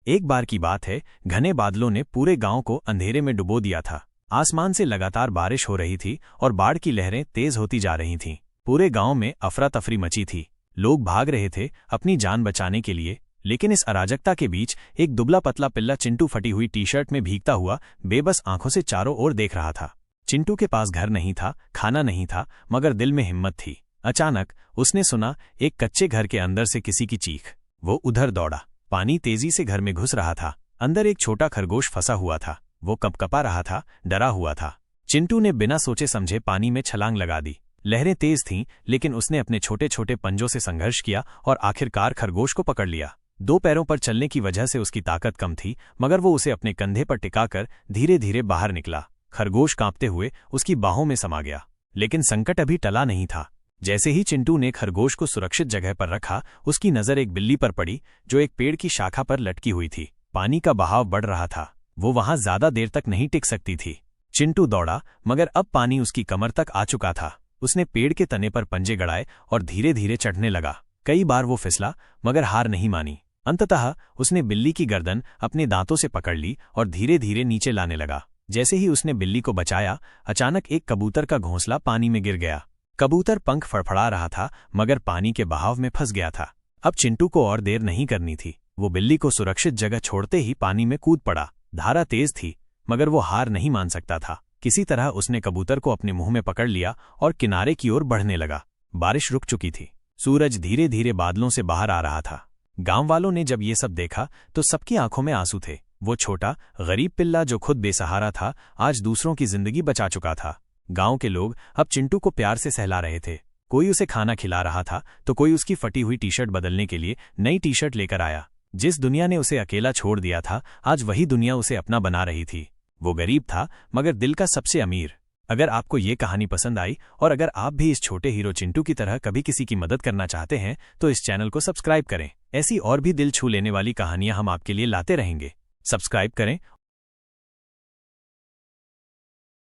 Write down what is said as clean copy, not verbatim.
एक बार की बात है, घने बादलों ने पूरे गांव को अंधेरे में डुबो दिया था। आसमान से लगातार बारिश हो रही थी और बाढ़ की लहरें तेज होती जा रही थीं। पूरे गांव में अफरा तफरी मची थी। लोग भाग रहे थे अपनी जान बचाने के लिए, लेकिन इस अराजकता के बीच एक दुबला पतला पिल्ला चिंटू फटी हुई टी-शर्ट में भीगता हुआ बेबस आंखों से चारों ओर देख रहा था। चिंटू के पास घर नहीं था, खाना नहीं था, मगर दिल में हिम्मत थी। अचानक उसने सुना एक कच्चे घर के अंदर से किसी की चीख। वो उधर दौड़ा। पानी तेजी से घर में घुस रहा था। अंदर एक छोटा खरगोश फंसा हुआ था। वो कपकपा रहा था, डरा हुआ था। चिंटू ने बिना सोचे समझे पानी में छलांग लगा दी। लहरें तेज थीं, लेकिन उसने अपने छोटे छोटे पंजों से संघर्ष किया और आखिरकार खरगोश को पकड़ लिया। दो पैरों पर चलने की वजह से उसकी ताकत कम थी, मगर वो उसे अपने कंधे पर टिकाकर धीरे धीरे बाहर निकला। खरगोश कांपते हुए उसकी बाहों में समा गया। लेकिन संकट अभी टला नहीं था। जैसे ही चिंटू ने खरगोश को सुरक्षित जगह पर रखा, उसकी नजर एक बिल्ली पर पड़ी जो एक पेड़ की शाखा पर लटकी हुई थी। पानी का बहाव बढ़ रहा था। वो वहां ज्यादा देर तक नहीं टिक सकती थी। चिंटू दौड़ा, मगर अब पानी उसकी कमर तक आ चुका था। उसने पेड़ के तने पर पंजे गड़ाए और धीरे धीरे चढ़ने लगा। कई बार वो फिसला, मगर हार नहीं मानी। अंततः उसने बिल्ली की गर्दन अपने दांतों से पकड़ ली और धीरे धीरे नीचे लाने लगा। जैसे ही उसने बिल्ली को बचाया, अचानक एक कबूतर का घोंसला पानी में गिर गया। कबूतर पंख फड़फड़ा रहा था, मगर पानी के बहाव में फंस गया था। अब चिंटू को और देर नहीं करनी थी। वो बिल्ली को सुरक्षित जगह छोड़ते ही पानी में कूद पड़ा। धारा तेज थी, मगर वो हार नहीं मान सकता था। किसी तरह उसने कबूतर को अपने मुंह में पकड़ लिया और किनारे की ओर बढ़ने लगा। बारिश रुक चुकी थी। सूरज धीरे धीरे बादलों से बाहर आ रहा था। गांव वालों ने जब ये सब देखा तो सबकी आंखों में आंसू थे। वो छोटा गरीब पिल्ला जो खुद बेसहारा था, आज दूसरों की जिंदगी बचा चुका था। गांव के लोग अब चिंटू को प्यार से सहला रहे थे। कोई उसे खाना खिला रहा था, तो कोई उसकी फटी हुई टी-शर्ट बदलने के लिए नई टी-शर्ट लेकर आया। जिस दुनिया ने उसे अकेला छोड़ दिया था, आज वही दुनिया उसे अपना बना रही थी। वो गरीब था, मगर दिल का सबसे अमीर। अगर आपको ये कहानी पसंद आई और अगर आप भी इस छोटे हीरो चिंटू की तरह कभी किसी की मदद करना चाहते हैं, तो इस चैनल को सब्सक्राइब करें। ऐसी और भी दिल छू लेने वाली कहानियां हम आपके लिए लाते रहेंगे। सब्सक्राइब करें